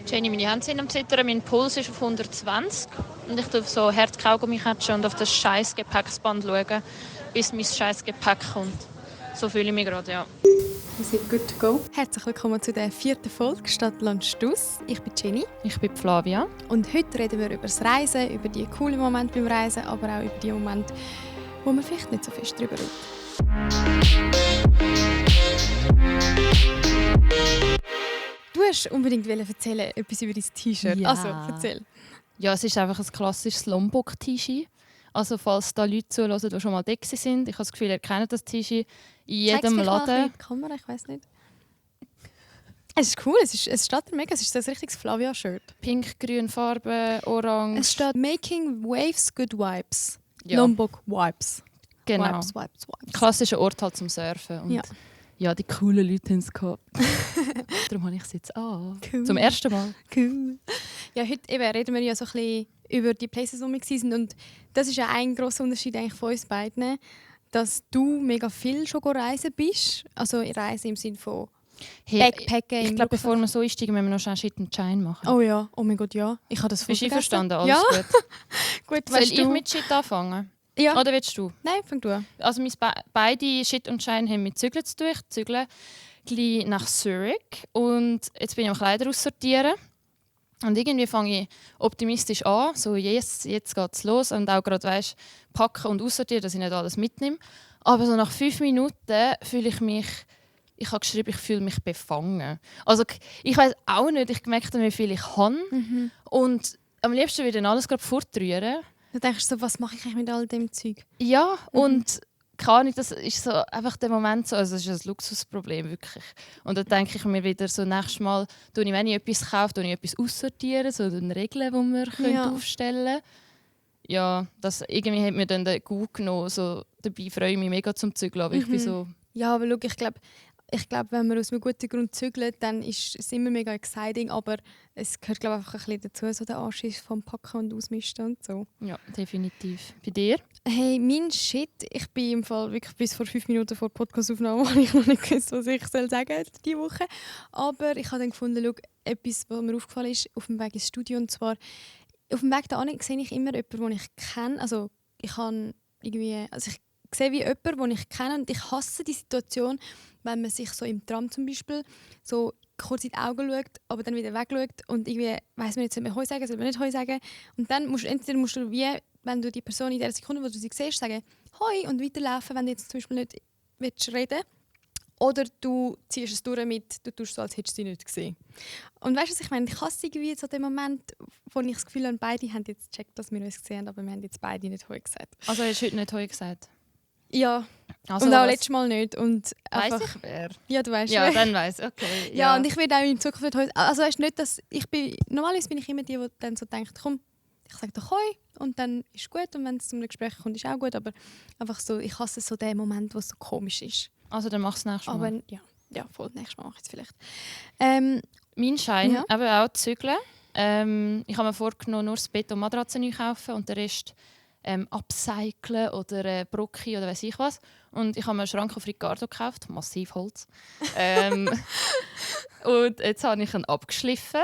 Jenny, meine Hände sind am Zittern, mein Puls ist auf 120 und ich tue auf so Herzkaugummi und auf das scheiß Gepäcksband schauen, bis mein scheiß Gepäck kommt. So fühle ich mich gerade, ja. Wir sind good to go. Herzlich willkommen zu der 4. Folge «Stadt, Land, Stuss». Ich bin Jenny. Ich bin Flavia. Und heute reden wir über das Reisen, über die coolen Momente beim Reisen, aber auch über die Momente, wo man vielleicht nicht so fest drüber redet. Du hast unbedingt erzählen, etwas über dein T-Shirt. Ja. Also, erzähl. Ja, es ist einfach ein klassisches Lombok-T-Shirt. Also falls da Leute zuhören, die schon mal da sind, ich habe das Gefühl, ihr kennt das T-Shirt in jedem Laden. Die Kamera, ich weiß nicht. Es ist cool, es steht mega, es ist so ein richtiges Flavia-Shirt. Pink, grün Farbe, orange. Es steht «Making Waves, Good Vibes». Ja. Lombok Vibes. Genau. Vibes. Klassischer Ort halt zum Surfen. Und ja, die coolen Leute haben es gehabt. Darum habe ich es jetzt an. Cool. Zum ersten Mal. Cool. Ja, heute eben reden wir ja so ein bisschen über die Places, wo wir waren. Und das ist ja ein grosser Unterschied eigentlich von uns beiden, dass du mega viel schon reisen bist. Also reisen im Sinne von Backpacken. Ich glaube, bevor wir so einsteigen, müssen wir noch schnell Shit and Shine machen. Oh ja, oh mein Gott, ja. Ich habe das voll Bist du vergessen. einverstanden? Alles Ja. gut. Gut, Soll ich mit Shit anfangen? Ja. Oder willst du? Nein, fang du an. Also beide Shit und Shine haben mit Zügeln zu tun. Ich zügle gleich nach Zurich und jetzt bin ich am Kleider aussortieren. Und irgendwie fange ich optimistisch an, so yes, jetzt geht's los und auch gerade weißt, packen und aussortieren, dass ich nicht alles mitnehme. Aber so nach 5 Minuten fühle ich mich, ich habe geschrieben, ich fühle mich befangen. Also ich weiß auch nicht, ich merke, wie viel ich kann und am liebsten würde ich alles gerade fortrühren. Du denkst so, was mache ich eigentlich mit all dem Zeug? Ja, und keine Ahnung, das ist so einfach der Moment so, also das ist ein Luxusproblem, wirklich. Und dann denke ich mir wieder so, nächstes Mal, wenn ich etwas kaufe, etwas aussortieren, so eine Regel, die wir aufstellen können. Ja, das irgendwie hat mir dann den gut genommen, so, dabei freue ich mich mega zum Zügeln, aber ich bin so... Ja, aber schau, ich glaube, wenn man aus einem guten Grund zügelt, dann ist es immer mega exciting, aber es gehört glaube ich, einfach ein bisschen dazu, so der Anschiss vom Packen und Ausmisten und so. Ja, definitiv. Bei dir? Hey, mein Shit, ich bin im Fall wirklich bis vor 5 Minuten vor der Podcast-Aufnahme habe ich noch nicht gewusst, was ich sagen soll diese Woche. Aber ich habe dann gefunden, schau, etwas, was mir aufgefallen ist, auf dem Weg ins Studio, und zwar auf dem Weg dahin sehe ich immer jemanden, den ich kenne. Also ich sehe wie jemanden, den ich kenne, und ich hasse die Situation, wenn man sich so im Tram zum Beispiel so kurz in die Augen schaut, aber dann wieder wegschaut und irgendwie weiss man nicht, soll man Heu sagen, soll man nicht Heu sagen. Und dann musst du wie, wenn du die Person in der Sekunde, wo du sie siehst, sagen «Hoi» und weiterlaufen, wenn du jetzt zum Beispiel nicht willst reden. Oder du ziehst es durch mit, du tust so, als hättest du sie nicht gesehen. Und weißt du, was ich meine? Ich hasse irgendwie so den Moment, wo ich das Gefühl habe, beide haben jetzt gecheckt, dass wir uns gesehen haben, aber wir haben jetzt beide nicht «Hoi» gesagt. Also hast du heute nicht «Hoi» gesagt? Ja, also und auch letztes Mal nicht. Und weiss ich wer? Ja, du weißt. Ja, dann weiss ich, okay. Ja, und ich werde auch in Zukunft nicht «Hoi». Also weißt nicht, dass normalerweise bin ich immer die dann so denkt, komm, ich sage doch «Hoi» und dann ist gut, und wenn es zum Gespräch kommt, ist auch gut, aber einfach so, ich hasse so den Moment, wo es so komisch ist. Also dann mach es nächstes Mal. Aber ja, voll, nächstes Mal mache ich es vielleicht. Mein Schein, eben auch zügeln. Ich habe mir vorgenommen, nur das Bett und Matratzen neu kaufen und den Rest upcyclen oder Brocki oder weiss ich was. Und ich habe mir einen Schrank auf Ricardo gekauft, massiv Holz. Und jetzt habe ich ihn abgeschliffen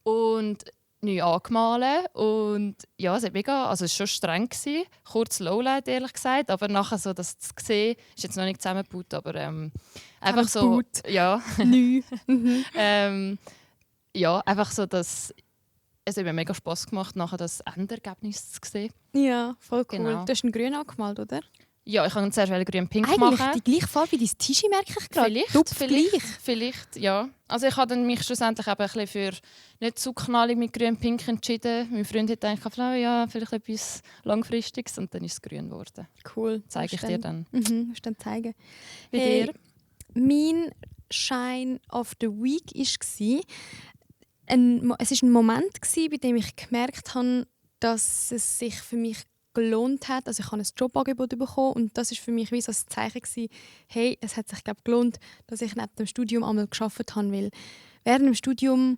und neu angemalt. Und ja, es war schon streng gewesen. Kurz Lowlight, ehrlich gesagt. Aber nachher so, das zu sehen, ist jetzt noch nicht zusammengebaut, aber einfach so... Ja. Neu. Ja, einfach so, dass... Es hat mir mega Spass gemacht, nachher das Endergebnis zu sehen. Ja, voll cool. Genau. Du hast einen grün angemalt, oder? Ja, ich wollte zuerst grün-pink eigentlich machen. Die gleiche Farbe wie dein T-Shirt, merke ich gerade. Vielleicht, ja. Also ich habe mich schlussendlich eben ein bisschen für nicht zu knallig mit grün-pink entschieden. Mein Freund hat eigentlich gedacht, ja, vielleicht etwas Langfristiges, und dann ist es grün geworden. Cool. Zeige ich dir dann. Musst dann zeigen. Bei dir? Mein Shine of the Week war, es war ein Moment, bei dem ich gemerkt habe, dass es sich für mich gelohnt hat. Also ich habe ein Jobangebot bekommen, und das war für mich wie so ein Zeichen gewesen, hey, es hat sich gelohnt, dass ich neben dem Studium einmal gearbeitet habe, weil während dem Studium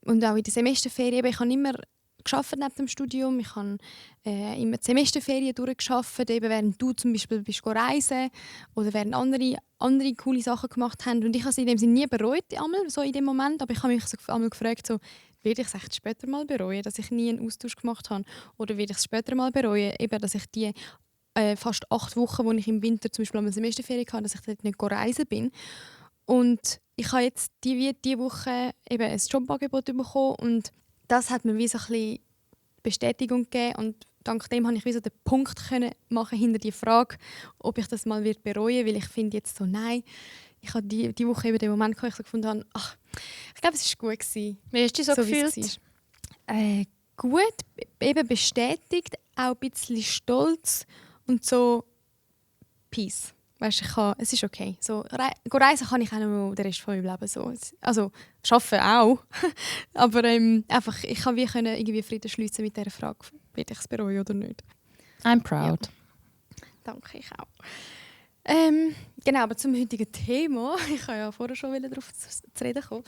und auch in der Semesterferien, ich habe immer gearbeitet neben dem Studium. Ich habe immer die Semesterferien durchgearbeitet, eben während du zum Beispiel bist reisen oder während andere coole Sachen gemacht haben. Und ich habe es in dem Sinne nie bereut, so in dem Moment. Aber ich habe mich so einmal gefragt, so, werde ich es echt später mal bereuen, dass ich nie einen Austausch gemacht habe? Oder werde ich es später mal bereuen, eben, dass ich die fast 8 Wochen, wo ich im Winter zum Beispiel eine Semesterferien hatte, dass ich dort nicht reisen bin. Und ich habe jetzt diese Woche eben ein Jobangebot bekommen und das hat mir wie so ein bisschen Bestätigung gegeben und dank dem konnte ich wie so den Punkt machen hinter die Frage, ob ich das mal bereuen, weil ich finde jetzt so, nein, ich habe die Woche eben den Moment gehabt, wo ich so gefunden habe, ach, ich glaube, es war gut gewesen. Wie hast du dich so gefühlt? Gut, eben bestätigt, auch ein bisschen stolz und so Peace. Weißt, es ist okay. So, reisen kann ich auch noch den Rest von meinem Leben. So. Also, arbeiten auch. Aber einfach, ich kann wie können irgendwie Frieden schliessen mit dieser Frage, will ich es bereuen oder nicht. I'm proud. Ja. Danke, ich auch. Genau, aber zum heutigen Thema, ich habe ja vorher schon darauf zu reden kommen.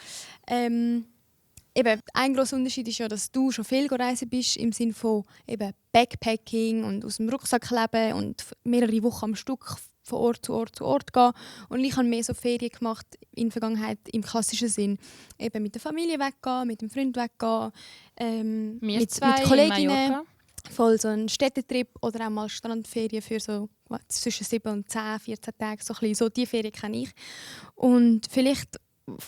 Eben, ein grosser Unterschied ist ja, dass du schon viel reisen bist, im Sinne von eben Backpacking und aus dem Rucksack leben und mehrere Wochen am Stück von Ort zu Ort zu Ort gehen. Und ich habe mehr so Ferien gemacht in der Vergangenheit im klassischen Sinn. Eben mit der Familie weggehen, mit dem Freund weggehen, mit Kolleginnen. Voll so ein Städtetrip oder auch mal Strandferien für so zwischen 7 und 10, 14 Tage. So die Ferien kenne ich. Und vielleicht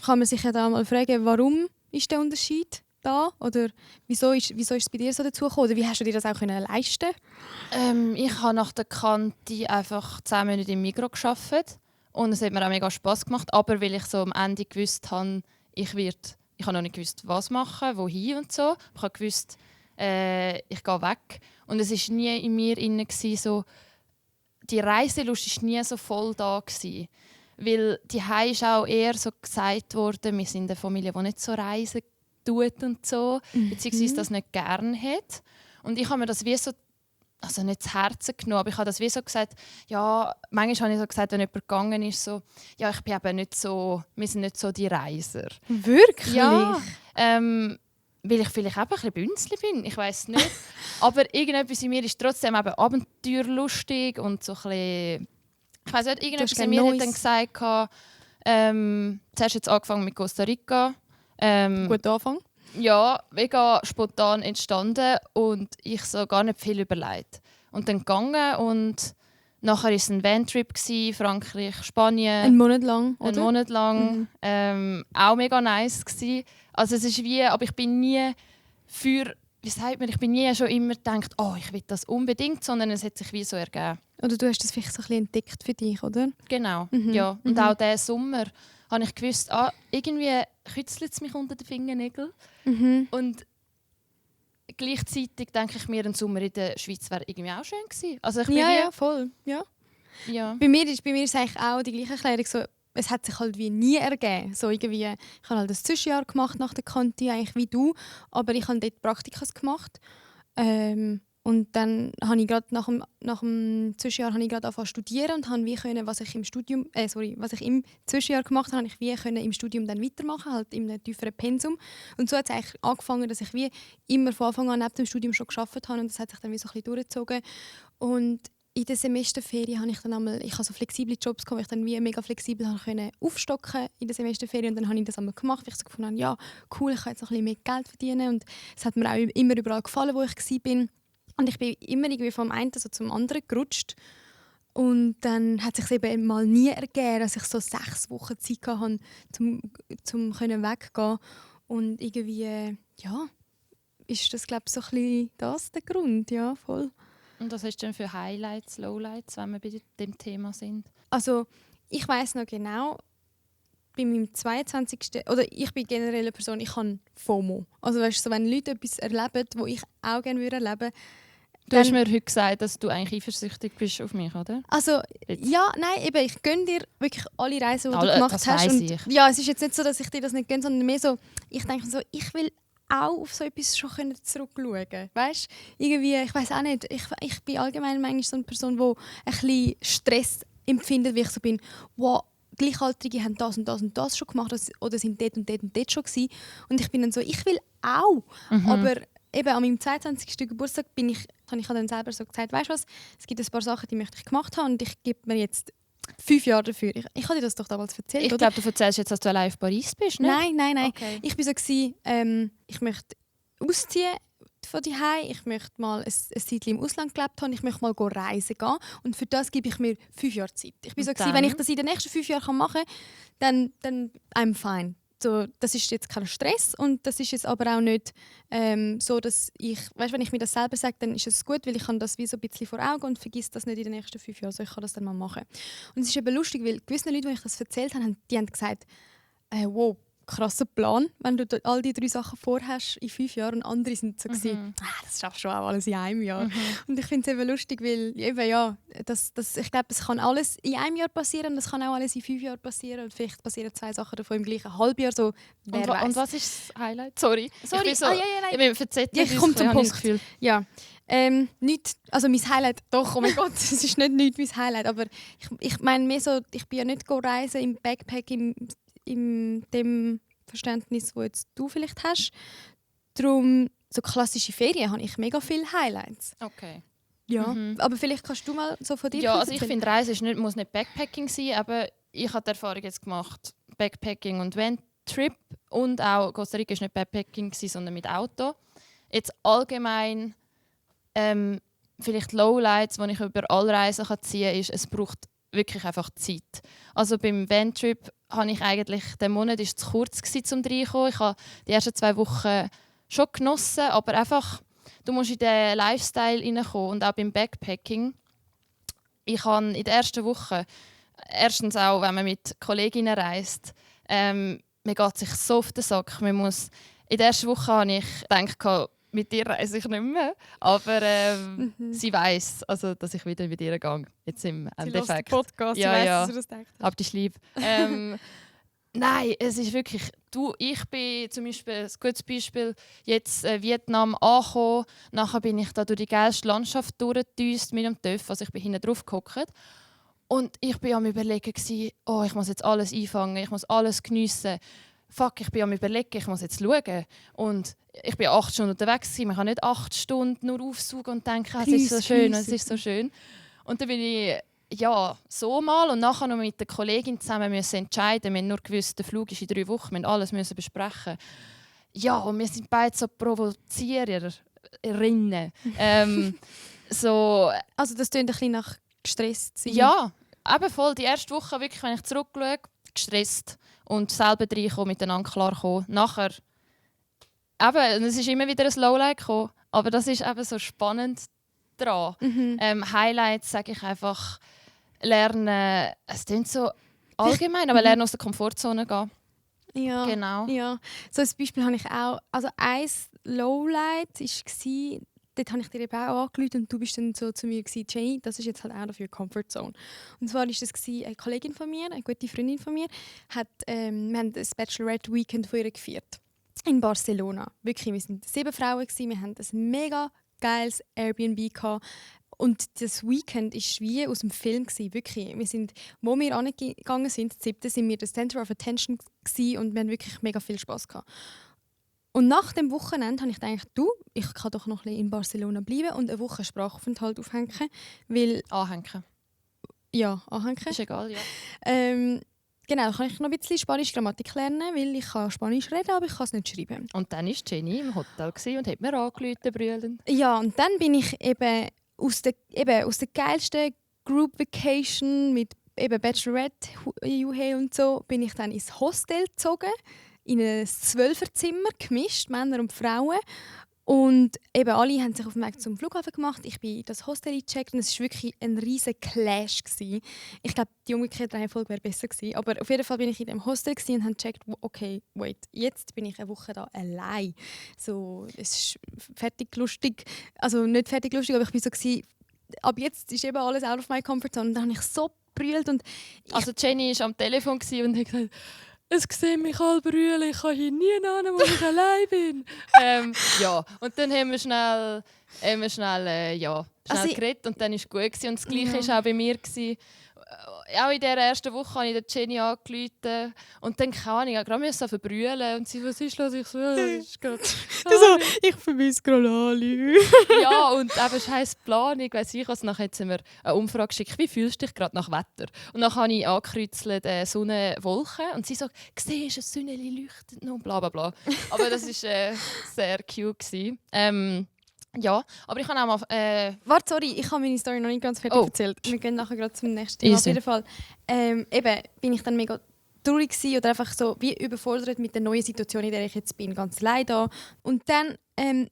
kann man sich ja da mal fragen, warum ist der Unterschied da? Oder wieso ist es bei dir so dazu gekommen? Oder wie hast du dir das auch leisten können? Ich habe nach der Kante einfach 10 Monate im Migros gearbeitet. Und es hat mir auch mega Spass gemacht. Aber weil ich so am Ende gewusst habe, ich habe noch nicht gewusst, was machen, wohin und so. Ich habe gewusst, ich gehe weg. Und es war nie in mir drin, so, die Reiselust war nie so voll da gewesen. Weil die ist auch eher so gesagt worden, wir sind eine Familie, die nicht so reisen tut und so, beziehungsweise das nicht gerne hat. Und ich habe mir das wie so, also nicht zu Herzen genommen, aber ich habe das wie so gesagt, ja, manchmal habe ich so gesagt, wenn jemand gegangen ist, so, ja, ich bin eben nicht so, wir sind nicht so die Reiser. Wirklich? Ja, weil ich vielleicht eben ein bisschen Bünzli bin, ich weiß nicht. Aber irgendetwas in mir ist trotzdem eben abenteuerlustig und so ein bisschen, ich weiss nicht, irgendetwas in mir hat dann gesagt, zuerst jetzt angefangen mit Costa Rica. Guter Anfang. Ja, mega spontan entstanden und ich so gar nicht viel überlegt. Und dann gegangen und nachher war es ein Vantrip, Frankreich, Spanien. Einen Monat lang, oder? Einen Monat lang. Auch mega nice gewesen. Also es ist wie, aber ich bin nie wie sagt man, ich bin nie schon immer gedacht, oh, ich will das unbedingt, sondern es hat sich wie so ergeben. Oder du hast das vielleicht so ein bisschen entdeckt für dich, oder? Genau, ja. Und auch diesen Sommer habe ich gewusst, irgendwie kützelt es mich unter den Fingernägeln. Und gleichzeitig denke ich mir, ein Sommer in der Schweiz wäre irgendwie auch schön gewesen. Also ich bin ja, voll. Ja. Ja. Bei mir ist eigentlich auch die gleiche Erklärung. So, es hat sich halt wie nie ergeben. So irgendwie, ich habe halt das Zwischenjahr gemacht nach der Kante, eigentlich wie du, aber ich habe dort Praktikas gemacht. Und dann habe ich gerade nach dem Zwischenjahr angefangen zu studieren und habe wie können, was ich im Zwischenjahr gemacht habe, ich wie können im Studium dann weitermachen, halt in einem tieferen Pensum. Und so hat es eigentlich angefangen, dass ich wie immer von Anfang an neben dem Studium schon gearbeitet habe und das hat sich dann wie so ein bisschen durchgezogen. Und in der Semesterferien habe ich dann ich habe so flexible Jobs gehabt, wo ich dann wie mega flexibel konnte aufstocken in der Semesterferien und dann habe ich das einmal gemacht, weil ich so gefunden habe, ja cool, ich kann jetzt noch ein bisschen mehr Geld verdienen und es hat mir auch immer überall gefallen, wo ich war. Und ich bin immer irgendwie vom einen so zum anderen gerutscht. Und dann hat es sich eben mal nie ergeben, dass ich so 6 Wochen Zeit hatte, zum weggehen. Und irgendwie, ja, ist das, glaube ich, so ein bisschen das der Grund, ja, voll. Und was hast du denn für Highlights, Lowlights, wenn wir bei dem Thema sind? Also, ich weiss noch genau, bei meinem 22. Oder ich bin generell eine Person, ich habe FOMO. Also weißt du, so, wenn Leute etwas erleben, was ich auch gerne erleben würde. Du hast mir heute gesagt, dass du eigentlich eifersüchtig bist auf mich, oder? Also, jetzt. Ja, nein, eben, ich gönne dir wirklich alle Reisen, die du gemacht hast. Und, ja, es ist jetzt nicht so, dass ich dir das nicht gönne, sondern mehr so, ich denke so, ich will auch auf so etwas schon zurückschauen können. Weißt? Irgendwie, ich weiß auch nicht, ich bin allgemein manchmal so eine Person, die ein bisschen Stress empfindet, wie ich so bin, wow, Gleichaltrige haben das und das und das schon gemacht oder sind dort und dort und dort schon gewesen. Und ich bin dann so, ich will auch. Aber eben an meinem 22. Geburtstag habe ich dann selber so gesagt, weißt du was, es gibt ein paar Sachen, die möchte ich gemacht haben und ich gebe mir jetzt 5 Jahre dafür. Ich habe dir das doch damals erzählt, Ich glaube, du erzählst jetzt, dass du allein in Paris bist, ne? Nein. Okay. Ich war so, ich möchte ausziehen von daheim, ich möchte mal ein Zeitchen im Ausland gelebt haben, ich möchte mal reisen gehen und für das gebe ich mir 5 Jahre Zeit. Ich war so, wenn ich das in den nächsten 5 Jahren machen kann, dann I'm fine. So, das ist jetzt kein Stress und das ist jetzt aber auch nicht so, dass wenn ich mir das selber sage, dann ist es gut, weil ich habe das wie so ein bisschen vor Augen und vergesse das nicht in den nächsten 5 Jahren. Also ich kann das dann mal machen. Und es ist eben lustig, weil gewisse Leute, die ich das erzählt habe, die haben gesagt, wow, krasser Plan, wenn du all die 3 Sachen vorhast in 5 Jahren und andere sind so gewesen, das schaffst du auch alles in einem Jahr. Und ich finde es eben lustig, weil eben, ich glaube, es kann alles in einem Jahr passieren und es kann auch alles in 5 Jahren passieren und vielleicht passieren 2 Sachen davon im gleichen Halbjahr, so, wer weiß. Und was ist das Highlight? Sorry. Ich bin so, nein. Ich bin verzettelt. Ich komme zum Punkt. Ja. Nicht, also mein Highlight, doch, oh mein Gott, es ist nicht mein Highlight, aber ich meine mehr so, ich bin ja nicht reisen im Backpack in dem Verständnis, das jetzt du vielleicht hast. Darum, so klassische Ferien, habe ich mega viele Highlights. Okay. Ja, aber vielleicht kannst du mal so von dir Ja, also ich erzählen. finde, Reisen muss nicht Backpacking sein, aber ich habe die Erfahrung jetzt gemacht, Backpacking und Van-Trip und auch Costa Rica war nicht Backpacking, sondern mit Auto. Jetzt allgemein vielleicht Lowlights, die ich über alle Reisen ziehen kann, ist, es braucht wirklich einfach Zeit. Also beim Van-Trip habe ich eigentlich, der Monat war zu kurz um reinzukommen. Ich habe die ersten 2 Wochen schon genossen, aber einfach, du musst in den Lifestyle reinkommen. Und auch beim Backpacking, ich habe in der ersten Woche, erstens auch, wenn man mit Kolleginnen reist, man geht sich so auf den Sack. In der ersten Woche habe ich gedacht, mit dir reise ich nicht mehr. Aber sie weiss, also, dass ich wieder mit ihr gehe. Jetzt im Endeffekt. Sie hört den Podcast, ja, sie weiss, ja. dass du das denkst. Hab dich lieb. Nein, es ist wirklich... Ich bin zum Beispiel, ein gutes Beispiel, jetzt Vietnam angekommen. Nachher bin ich da durch die geilste Landschaft durchgedüst mit dem TÜV. Also ich bin hinten drauf gehockt. Und ich war am Überlegen, ich muss jetzt alles einfangen, ich muss alles geniessen. Fuck, ich bin am Überlegen, ich muss jetzt schauen. Und ich bin 8 Stunden unterwegs. Man kann nicht 8 Stunden nur aufsaugen und denken, es ist so schön, es ist so schön. Und dann bin ich so mal und nachher noch mit der Kollegin zusammen müssen entscheiden. Wir haben nur gewusst, der Flug ist in 3 Wochen, wir müssen alles besprechen. Ja, und wir sind beide so Provoziererinnen. So, also das klingt ein bisschen nach gestresst sein. Ja, eben voll. Die erste Woche, wirklich, wenn ich zurückschaue, gestresst. Und selber reinkommen, miteinander klarkommen. Nachher, eben, es ist immer wieder ein Lowlight gekommen, aber das ist eben so spannend daran. Highlights sage ich einfach, lernen, es klingt so allgemein, aber lernen aus der Komfortzone gehen. Ja, genau. Ja. So ein Beispiel habe ich auch, also ein Lowlight war, dort habe ich dir eben auch angerufen und du bist dann so zu mir gewesen, Jenny, das ist jetzt halt auch dafür Comfortzone. Und zwar war das eine Kollegin von mir, eine gute Freundin von mir, wir haben das Bachelorette Weekend von ihr gefeiert. In Barcelona. Wirklich, wir waren 7 Frauen, wir hatten ein mega geiles Airbnb gehabt. Und das Weekend war wie aus dem Film. Wirklich. Wir sind, wo wir angegangen sind, 7. sind wir das Center of Attention gewesen und wir haben wirklich mega viel Spass gehabt. Und nach dem Wochenende habe ich gedacht, ich kann doch noch ein bisschen in Barcelona bleiben und eine Woche Sprachaufenthalt aufhängen. Weil, anhängen. Ja, anhängen. Ist egal, ja. Genau, kann ich noch ein bisschen Spanisch Grammatik lernen, weil ich kann Spanisch reden, aber ich kann es nicht schreiben. Und dann war Jenny im Hotel und hat mir angerufen, brüllen. Ja, und dann bin ich eben aus der geilsten Group Vacation mit eben Bachelorette, Juhe und so, bin ich dann ins Hostel gezogen, in ein 12er-Zimmer, gemischt, Männer und Frauen. Und eben alle haben sich auf den Weg zum Flughafen gemacht. Ich bin in das Hostel eingecheckt und es war wirklich ein riesen Clash gewesen. Ich glaube, die umgekehrte Reihenfolge wäre besser gewesen. Aber auf jeden Fall bin ich in dem Hostel und habe gecheckt, okay, wait, jetzt bin ich eine Woche da allein. So, es ist fertig lustig, also nicht fertig lustig, aber ich war so gewesen, ab jetzt ist eben alles out of my comfort zone. Und dann habe ich so gebrüllt und also Jenny war am Telefon und hat gesagt, es sieht mich alle brüllen, ich kann hier nie hin, wo ich allein bin. Ja, und dann haben wir schnell geredet und dann war es gut gewesen. Und das Gleiche war auch bei mir gewesen. auch in dieser ersten Woche habe ich der Jenny angerufen und dann kann ich gerade so verbrüllen und sie, was ist los? Ich so, ja, das ist gerade... ich vermisse gerade alle. Ja, und eben scheiß Planung, weiss ich was. Nachher haben wir eine Umfrage geschickt, wie fühlst du dich gerade nach Wetter? Und dann habe ich angekreuzelt Sonne, Wolken und sie so, siehst du, das Sonnenli leuchtet noch, bla bla bla. Aber das war sehr cute gewesen. Ja, aber ich kann auch mal... Warte, sorry, ich habe meine Story noch nicht ganz fertig erzählt. Wir gehen nachher gerade zum nächsten Thema. Easy. Auf jeden Fall eben, bin ich dann mega traurig gewesen oder einfach so wie überfordert mit der neuen Situation, in der ich jetzt bin, ganz allein da. Und dann,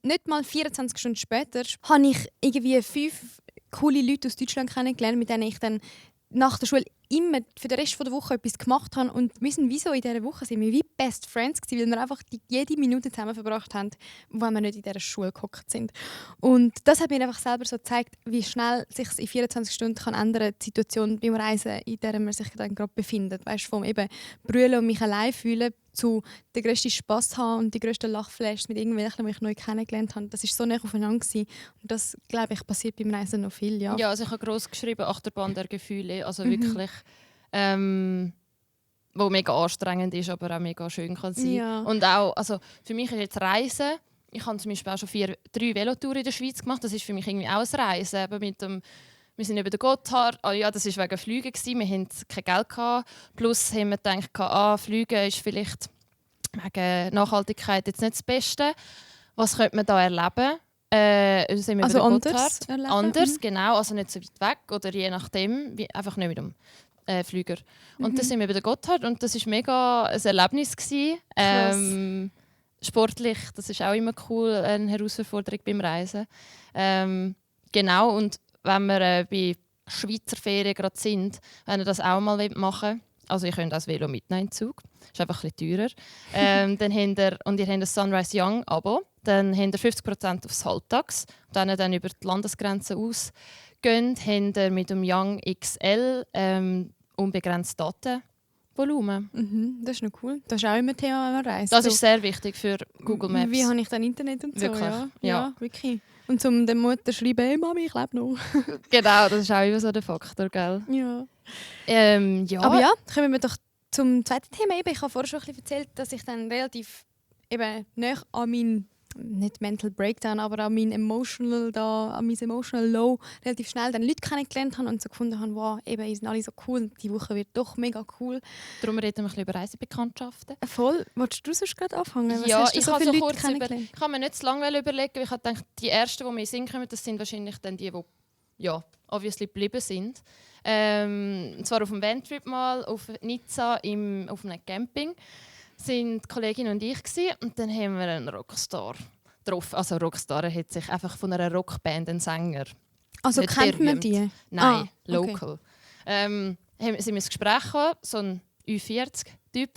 nicht mal 24 Stunden später, habe ich irgendwie 5 coole Leute aus Deutschland kennengelernt, mit denen ich dann nach der Schule immer für den Rest der Woche etwas gemacht habe. Und wir sind wie so in dieser Woche sind wir wie Best Friends gewesen, weil wir einfach jede Minute zusammen verbracht haben, wenn wir nicht in dieser Schule gehockt sind. Und das hat mir einfach selber so gezeigt, wie schnell sich in 24 Stunden kann ändern die Situation beim Reisen, in der man sich dann gerade befindet. Weißt, vom eben brüllen und mich allein fühlen zu den grössten Spass haben und die grössten Lachflashes mit irgendwelchen, die ich neu kennengelernt habe. Das war so nah aufeinander gewesen. Und das, glaube ich, passiert beim Reisen noch viel. Ja, Ja, also ich habe gross geschrieben, Achterbahn der Gefühle. Also wirklich, wo mega anstrengend ist, aber auch mega schön kann sein. Ja. Und auch, also für mich ist jetzt Reisen, ich habe zum Beispiel auch schon 3 Velotouren in der Schweiz gemacht, das ist für mich irgendwie auch ein Reisen. Eben mit dem, wir sind über den Gotthard, ja, das war wegen Flügen, wir hatten kein Geld gehabt. Plus haben wir gedacht, Fliegen ist vielleicht wegen Nachhaltigkeit jetzt nicht das Beste. Was könnte man da erleben? Sind wir Also über den anders Gotthard. erleben? Anders, genau, also nicht so weit weg oder je nachdem, einfach nicht mit dem Flüger. Und dann sind wir über den Gotthard und das war mega ein Erlebnis gewesen. Sportlich, das ist auch immer cool, eine Herausforderung beim Reisen. Genau, und wenn wir bei Schweizer Ferien gerade sind, wenn ihr das auch mal machen wollt, also ihr könnt das Velo mitnehmen in den Zug, ist einfach ein bisschen teurer. Dann habt ihr, und ihr habt ein Sunrise Young Abo, dann habt ihr 50% aufs Halbtags. Und wenn ihr dann über die Landesgrenze ausgeht, habt ihr mit dem Young XL unbegrenzt Datenvolumen. Das ist noch cool. Das ist auch immer Thema, wenn man reist. Das So, ist sehr wichtig für Google Maps. wie habe ich dann Internet und so? Wirklich, Ja, ja. wirklich. Und zum der Mutter schreiben, hey Mami, ich lebe noch. Genau, das ist auch immer so der Faktor, gell? Ja. Ja. Aber ja, kommen wir doch zum zweiten Thema. Ich habe vorher schon ein bisschen erzählt, dass ich dann relativ nah an meinen, nicht Mental Breakdown, aber an mein Emotional Low relativ schnell dann Leute kennengelernt habe und so gefunden habe, wow, eben, die sind alle so cool, die Woche wird doch mega cool. Darum reden wir ein bisschen über Reisebekanntschaften. Voll. Wolltest du sonst gerade anfangen? Was Ja, hast du ich so habe viele so Leute kurz kennengelernt? ich habe mir nicht zu lange überlegen, weil ich habe gedacht, die ersten, die mir in den Sinn kommen, das sind wahrscheinlich dann die obviously geblieben sind. Und zwar auf einem Vantrip mal auf Nizza auf einem Camping sind die Kollegin und ich gewesen, und dann haben wir einen Rockstar getroffen. Also Rockstar hat sich einfach von einer Rockband einen Sänger. Also Nicht kennt man berühmt. die? Nein, Okay. local. Sind wir ins Gespräch gekommen, so ein Ü40-Typ.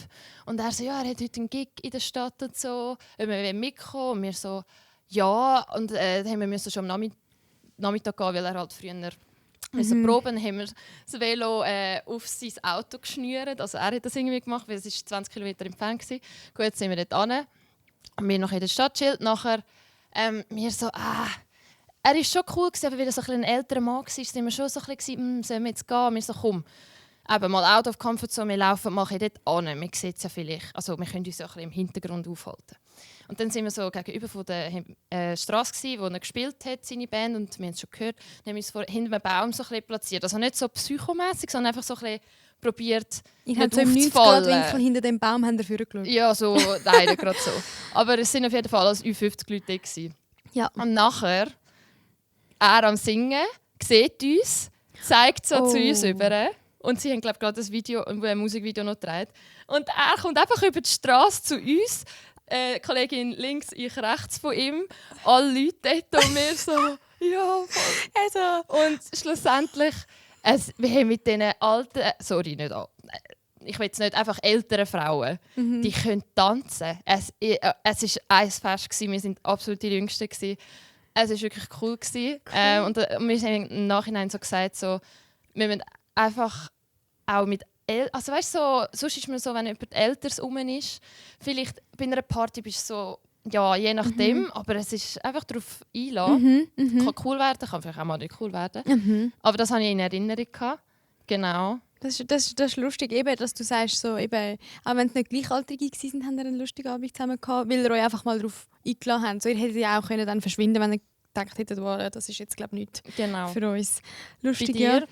Und er so, ja, er hat heute einen Gig in der Stadt und so, ob wir mitkommen. Und wir so, ja. Und dann haben wir schon am Nachmittag gehen, weil er halt früher müssen proben. Dann haben wir das Velo auf sein Auto geschnürt. Also er hat das irgendwie gemacht, weil es 20 Kilometer entfernt war. Gut, jetzt sind wir dort hin. Und wir noch in der Stadtschild. Nachher wir so, er war schon cool, aber weil er so ein älterer Mann war, sind wir schon so ein bisschen, sollen wir jetzt gehen? Wir so, komm, eben mal out of comfort zone, wir laufen mal dort an. Wir sehen es ja vielleicht, also wir können uns so ein bisschen im Hintergrund aufhalten. Und dann sind wir so gegenüber von der Straße, wo er gespielt hat, seine Band, und wir haben es schon gehört. Dann haben wir uns hinter einem Baum so ein bisschen platziert. Also nicht so psychomässig, sondern einfach so ein bisschen probiert, Ich nicht habe so im aufzufallen. 90-Grad-Winkel hinter dem Baum vorgeschaut. Ja, so, leider gerade so. Aber es sind auf jeden Fall als Ü50 Leute da gewesen. Ja. Und nachher, er am Singen, sieht uns, zeigt so zu uns über. Und sie haben, glaube ich, gerade ein Musikvideo noch gedreht. Und er kommt einfach über die Straße zu uns. Kollegin links, ich rechts von ihm. Alle Leute dort und wir so, ja, voll. Also. Und schlussendlich, wir haben mit diesen alten, ich will jetzt nicht, einfach älteren Frauen, die können tanzen. Es war ein Fest gewesen, wir waren absolut die Jüngsten gewesen. Es war wirklich cool gewesen. Und wir haben im Nachhinein so gesagt, so, wir müssen einfach auch mit also weißt, so, sonst ist man so, wenn jemand Älteres rum ist, vielleicht bei einer Party bist du so, ja, je nachdem, aber es ist einfach darauf einlassen. Kann cool werden, kann vielleicht auch mal nicht cool werden. Aber das hatte ich in Erinnerung gehabt. Genau. Das ist lustig, eben, dass du sagst, so, eben, auch wenn es nicht Gleichaltrige waren, haben wir einen lustigen Abend zusammen gehabt, weil ihr euch einfach mal darauf eingeladen habt. So, ihr hättet ja auch können dann verschwinden, wenn ihr gedacht hättet, wow, das ist jetzt glaube ich nicht Genau. für uns. Lustig, Bei dir? ja.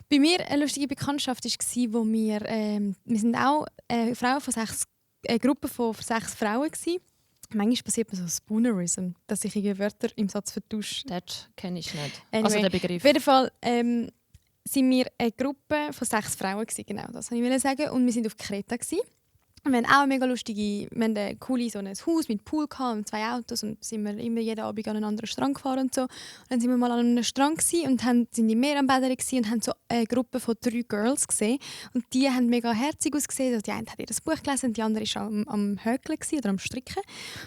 Bei mir eine lustige Bekanntschaft war, wo wir sind auch Frauen von eine Gruppe von 6 Frauen gewesen. Manchmal passiert mir so Spoonerism, dass ich irgendwie Wörter im Satz vertausche. Das kenne ich nicht. Anyway, Also der Begriff. auf jeden Fall sind wir eine Gruppe von 6 Frauen gewesen, genau, das wollte ich sagen. Und wir sind auf Kreta gewesen. Und wir haben auch mega lustige, wir haben ein cooles so ein Haus mit Pool gehabt und 2 Autos und sind wir immer jeden Abend an einen anderen Strand gefahren und so. Und dann sind wir mal an einem Strand gewesen und sind im Meer am Bädern und haben so eine Gruppe von 3 Girls gesehen und die haben mega herzig ausgesehen. Also die eine hat ihr das Buch gelesen und die andere war am Häkeln oder am Stricken.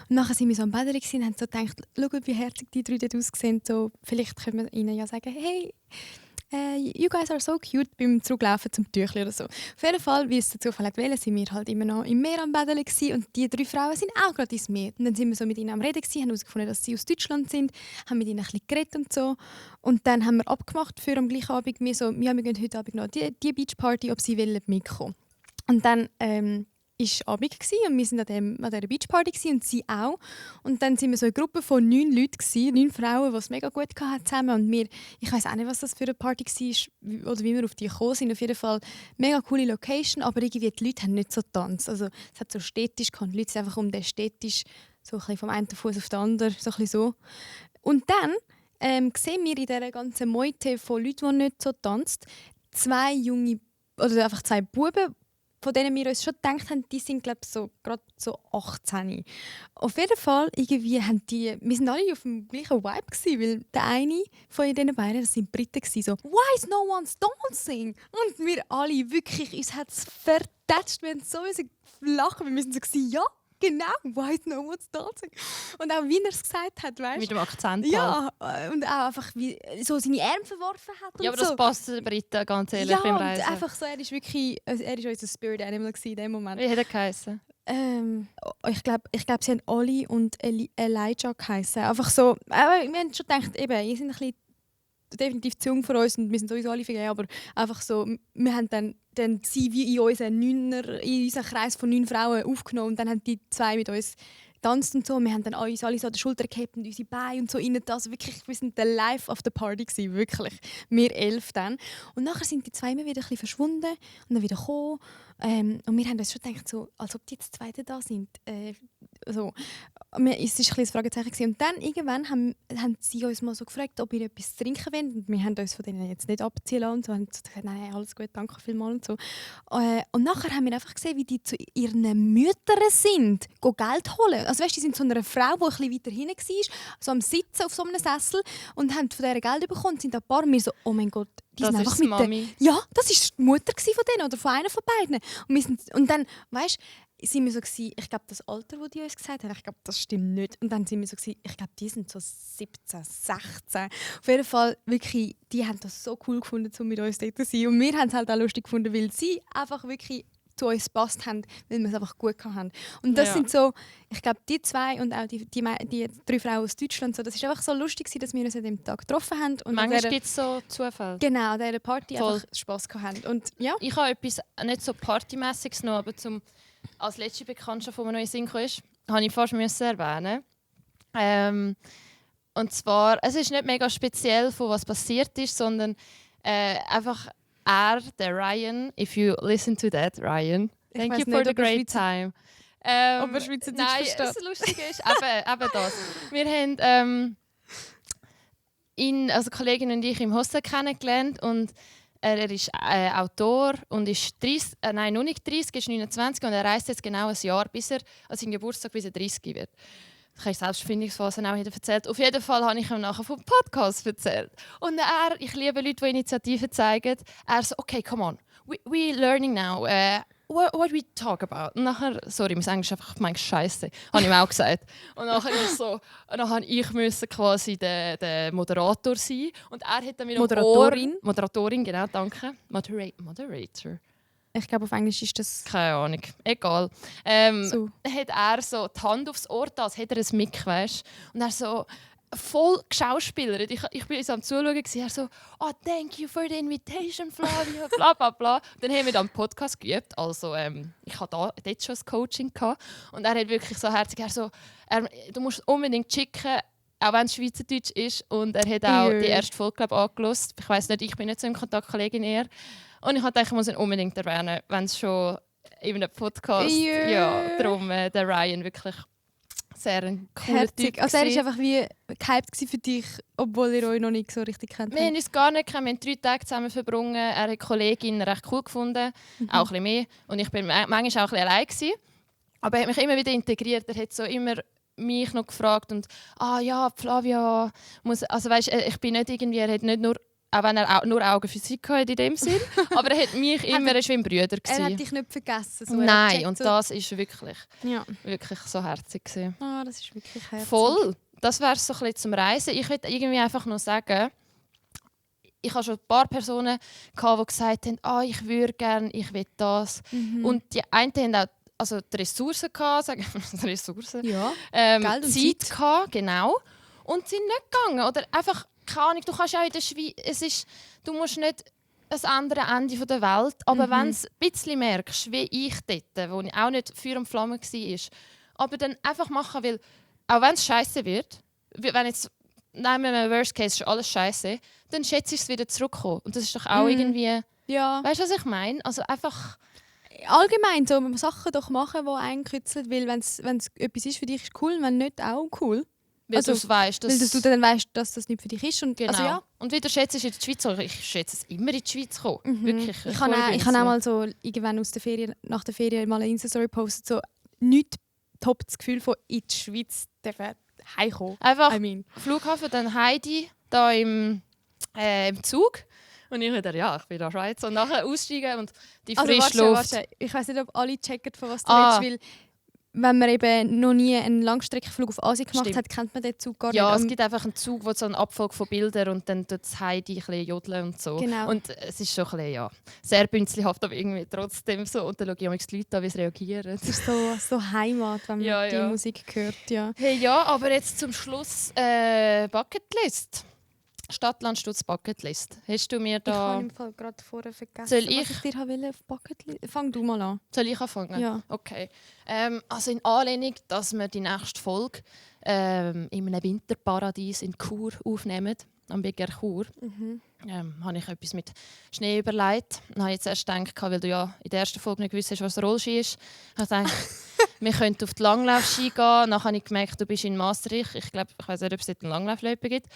Und nachher sind wir so am Bädern und haben so gedacht, schaut, wie herzig die 3 dort aussehen. So, vielleicht können wir ihnen ja sagen, hey, you guys are so cute beim Zurücklaufen zum Tüchli oder so. Auf jeden Fall, wie es der Zufall wollte, sind wir halt immer noch im Meer am Bädeln und die 3 Frauen sind auch gerade ins Meer. Und dann sind wir so mit ihnen am Reden gewesen, haben herausgefunden, dass sie aus Deutschland sind, haben mit ihnen ein bisschen geredet und so. Und dann haben wir abgemacht für am gleichen Abend, wir gehen heute Abend noch die Beachparty, ob sie mitkommen wollen. Und dann war Abend und wir waren an dieser Beachparty und sie auch. Und dann waren wir so eine Gruppe von 9 Leuten, 9 Frauen, die es mega gut hatten zusammen. Und ich weiss auch nicht, was das für eine Party war oder wie wir auf die gekommen sind. Auf jeden Fall mega coole Location, aber irgendwie die Leute haben nicht so getanzt. Also es hat so städtisch gehabt. Die Leute sind einfach um den städtisch so ein bisschen vom einen Fuß auf den anderen, so ein bisschen so. Und dann sehen wir in dieser ganzen Meute von Leuten, die nicht so tanzen, 2 junge, oder einfach 2 Buben, von denen wir uns schon gedacht haben, die sind glaube so gerade so 18. Auf jeden Fall irgendwie wir sind alle auf dem gleichen Vibe gewesen, weil der eine von diesen beiden, das sind Briten gewesen, so «Why is no one dancing?» Und wir alle wirklich, uns hat es vertätscht, wir haben so lachen, wir müssen so gewesen, «Ja, genau, why is no one dancing?» Und auch wie er es gesagt hat, weißt du? Mit dem Akzent. Ja, und auch einfach wie so seine Arme verworfen hat und ja, aber das so. passt den Briten ganz ehrlich Ja, beim und Reisen. einfach so, er ist wirklich, er ist unser Spirit Animal in dem Moment. Wie hat er geheißen? Ich glaube, sie haben Oli und Elijah geheißen. Einfach so, aber wir haben schon gedacht, eben, ihr seid ein bisschen definitiv zu jung für uns und wir sind sowieso alle vergeben, aber einfach so, wir haben dann sie wie in unseren Kreis von 9 Frauen aufgenommen und dann haben die 2 mit uns getanzt und so. Wir haben dann uns alle so an die Schulter gehabt und unsere Beine und so rein. Also wirklich, wir sind der Life of the Party gewesen, wirklich. Wir 11 dann. Und nachher sind die 2 immer wieder ein bisschen verschwunden und dann wieder gekommen. Und wir haben uns schon gedacht, so, als ob die jetzt 2 da sind. So. Es war ein bisschen ein Fragezeichen gewesen. Und dann irgendwann haben sie uns mal so gefragt, ob wir etwas zu trinken wollen. Und wir haben uns von denen jetzt nicht abziehen lassen. Und so. Haben gesagt, nein, alles gut, danke vielmals. Und, so. Und nachher haben wir einfach gesehen, wie die zu ihren Müttern sind, Geld holen. Also weißt, die sind so einer Frau, die ein bisschen weiter hinten war, so am Sitzen auf so einem Sessel und haben von dieser Geld bekommen und sind ein paar mir so, oh mein Gott, die Das sind ist einfach die mit Mami. Ja, das war die Mutter von denen oder von einer von beiden. Und dann, weißt du, sind wir so gewesen, ich glaube, das Alter, das die uns gesagt haben, ich glaube, das stimmt nicht. Und dann sind wir so gewesen, ich glaube, die sind so 17, 16. Auf jeden Fall, wirklich, die haben das so cool gefunden, um mit uns dort zu sein. Und wir haben es halt auch lustig gefunden, weil sie einfach wirklich zu uns gepasst haben, weil wir es einfach gut hatten. Und das sind so, ich glaube, die 2 und auch die 3 Frauen aus Deutschland, so, das war einfach so lustig, dass wir uns an dem Tag getroffen haben. Und manchmal gibt es so Zufälle. Genau, an dieser Party Voll. einfach Spass hatten. Und ja. Ich habe etwas nicht so Partymäßiges noch, aber als letzte Bekanntschaft, die mir noch in den Sinn kam, habe ich fast erwähnen. Und zwar, es ist nicht mega speziell, von was passiert ist, sondern einfach der Ryan, if you listen to that, Ryan, thank you for the great time. Ob er Schweizerdeutsch nein, versteht. das Lustige ist eben das. Wir haben ihn, also Kollegin und ich, im Hostel kennengelernt und er ist Autor und ist 30, noch nicht 30, ist 29 und er reist jetzt genau ein Jahr, bis er an seinem Geburtstag bis er 30 wird. Ich habe Selbstfindungsphase auch wieder erzählt. Auf jeden Fall habe ich ihm nachher vom Podcast erzählt. Und ich liebe Leute, die Initiativen zeigen. Er so, okay, come on, we learning now. What we talk about. Und nachher, sorry, mein Englisch ist einfach scheiße, habe ich ihm auch gesagt. Und nachher ist so, und dann musste ich quasi der Moderator sein. Und er hat dann wieder Moderatorin, genau, danke. Moderator. Ich glaube, auf Englisch ist das... Keine Ahnung, egal. So. Hat er so die Hand aufs Ohr, als hätte er ein Mic, weißt? Und er so, voll geschauspielert. Ich bin uns am Zuschauen, er so «Oh, thank you for the invitation, Flavia», bla bla bla. Dann haben wir dann einen Podcast geübt, also ich hatte dort schon ein Coaching gehabt. Und er hat wirklich so herzig, du musst unbedingt schicken, auch wenn es Schweizerdeutsch ist. Und er hat auch die erste Folge angehört. Ich weiss nicht, ich bin nicht so im Kontakt, Kollegin eher. Und ich dachte, ich muss ihn unbedingt erwähnen, wenn es schon in einem Podcast ja, darum der Ryan wirklich sehr ein cooler Typ. Also er war einfach wie gehypt für dich, obwohl ihr euch noch nicht so richtig kennt. Wir haben uns gar nicht gekannt. Wir haben 3 Tage zusammen verbracht. Er hat die Kollegin recht cool gefunden, auch ein bisschen mehr. Und ich war manchmal auch ein bisschen allein gewesen. Aber er hat mich immer wieder integriert. Er hat so immer mich noch gefragt und ja, Flavia muss, also weißt, ich bin nicht irgendwie, er hat nicht nur, auch wenn er auch nur Augen für sie hatte in dem Sinn, aber er hat mich immer, er war wie ein Brüder gewesen. Er hat dich nicht vergessen. So, nein, und das ist wirklich so herzig gewesen. Das ist wirklich herzig. Voll. Das wäre so ein bisschen zum Reisen. Ich würde irgendwie einfach noch sagen, ich hatte schon ein paar Personen, die gesagt haben, ich würde gerne, ich will das. Und die einen haben auch also die Ressourcen gehabt, sagen wir Ressourcen. Ja. Geld und Zeit gehabt, genau. Und sind nicht gegangen. Oder einfach, keine Ahnung, du kannst auch in der Schweiz, du musst nicht das andere Ende der Welt, aber wenn du ein bisschen merkst, wie ich dort, wo ich auch nicht Feuer und Flamme war, aber dann einfach machen, weil, auch wenn es scheiße wird, wenn jetzt, nehmen wir im Worst Case schon alles scheiße, dann schätze ich es wieder zurückkommen. Und das ist doch auch irgendwie, weißt du, was ich meine? Also einfach allgemein so Sachen doch machen, die einen kitzeln, weil wenn es etwas ist für dich, ist cool, wenn nicht auch cool. Weil du weißt, weil du dann weißt, dass das nicht für dich ist. Und, genau. Also, ja. Und wieder schätze ich in die Schweiz, ich schätze es immer in die Schweiz kommen. Wirklich. Ich habe auch mal so irgendwann nach der Ferien mal eine Insta-Story gepostet, so nicht top das Gefühl von in die Schweiz heimkommen. Einfach Flughafen, dann Heidi da im Zug. Und ich wieder, ich bin in der Schweiz. Und nachher aussteigen und die frische Luft. Warte. Ich weiß nicht, ob alle checken, von was du redest, weil wenn man eben noch nie einen Langstreckenflug auf Asien gemacht hat, kennt man den Zug gar nicht. Ja, es gibt einfach einen Zug, wo so einen Abfolge von Bildern und dann tut das Heidi ein bisschen jodeln und so. Genau. Und es ist schon ein bisschen, sehr bünzlihaft, aber irgendwie trotzdem so. Und dann schaue ich auch die Leute an, wie sie reagieren. Es ist so Heimat, wenn man die Musik hört. Ja. Hey, aber jetzt zum Schluss Bucketlist. Stadtland Stutz Bucketlist. Hast du mir da... Ich habe im Fall gerade vorher vergessen, was ich dir auf Bucketlist... Fang du mal an. Soll ich anfangen? Ja. Okay. Also in Anlehnung, dass wir die nächste Folge in einem Winterparadies in Chur aufnehmen, am Beger Chur, habe ich etwas mit Schnee überlegt. Ich habe jetzt erst gedacht, weil du ja in der ersten Folge nicht gewusst hast, was Rollski ist. Ich dachte, wir könnten auf die Langlaufski gehen. Dann habe ich gemerkt, du bist in Maastricht. Ich weiß nicht, ob es dort eine Langlaufloipe gibt.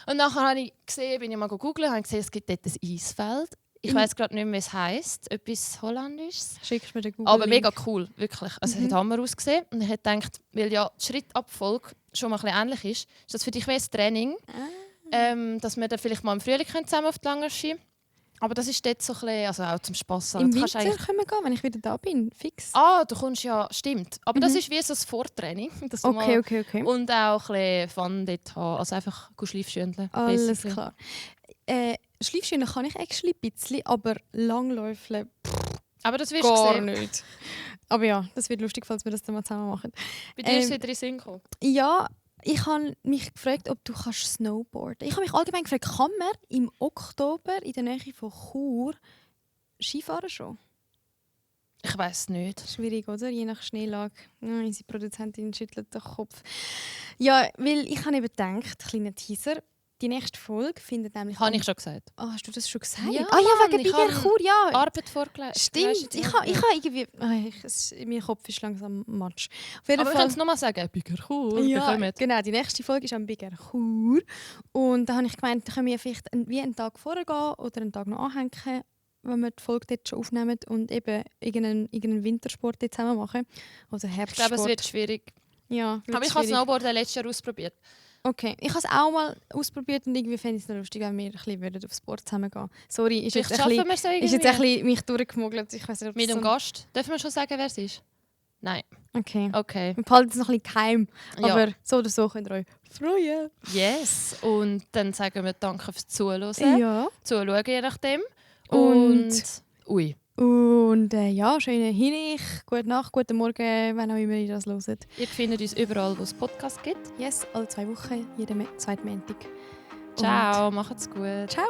Und dann habe ich gesehen, bin ich mal gegoogelt, habe gesehen, es gibt dort ein Eisfeld. Ich weiß gerade nicht mehr, wie es heisst. Etwas Holländisch. Schickst mir den Google. Aber mega cool, wirklich. Also es hat Hammer ausgesehen. Und ich habe gedacht, weil ja die Schrittabfolge schon mal ein bisschen ähnlich ist das für dich wie ein Training. Dass wir dann vielleicht mal im Frühling zusammen auf die Langlaufski. Aber das ist dort so ein bisschen, also auch zum Spass. Im Winter können wir gehen, wenn ich wieder da bin, fix. Du kommst ja, stimmt. Aber das ist wie so ein Vortraining. Okay. Und auch ein bisschen Fun dort haben. Also einfach Schleifschündeln. Alles klar. Schleifschündeln kann ich actually ein bisschen, aber Langläufeln aber das wirst du gar sehen. nicht. Aber ja, das wird lustig, falls wir das dann mal zusammen machen. Bei dir ist es wieder in den Sinn gekommen? Ja, ich habe mich gefragt, ob du snowboarden kannst. Ich habe mich allgemein gefragt, kann man im Oktober in der Nähe von Chur Skifahren schon? Ich weiss nicht. Schwierig, oder? Je nach Schneelage. Unsere Produzentin schüttelt den Kopf. Ja, weil ich habe eben gedacht, kleiner Teaser, die nächste Folge findet nämlich... Habe ich schon gesagt. Hast du das schon gesagt? Ja, wegen Biger Chur, ja. Arbeit vorgelegt. Stimmt, ich habe irgendwie... mein Kopf ist langsam matsch. Auf jeden Aber Fall, wir können es nochmal sagen, Biger Chur. Ja, genau, die nächste Folge ist am Biger Chur. Und da habe ich gemeint, da können wir vielleicht wie einen Tag vorher gehen oder einen Tag noch anhängen, wenn wir die Folge dort schon aufnehmen und eben irgendeinen Wintersport dort zusammen machen. Oder Herbstsport. Ich glaube, es wird schwierig. Ja, aber ich habe Snowboarden letztes Jahr ausprobiert. Okay, ich habe es auch mal ausprobiert und irgendwie fände ich es noch lustig, wenn wir ein bisschen auf Sport zusammen gehen. Sorry, ist jetzt ein bisschen mich durchgemogelt. Ich weiss nicht, mit dem Gast. Dürfen wir schon sagen, wer es ist? Nein. Okay. Wir behalten es noch ein bisschen geheim. Aber so oder so könnt ihr euch freuen. Yes. Und dann sagen wir Danke fürs Zuhören. Ja. Zuschauen, je nachdem. Und... Ui. Und ja, schönen Hinweis, gute Nacht, guten Morgen, wenn auch immer ihr das hört. Ihr findet uns überall, wo es Podcasts gibt. Yes, alle 2 Wochen, jeden zweiten Montag. Ciao, macht's gut. Ciao!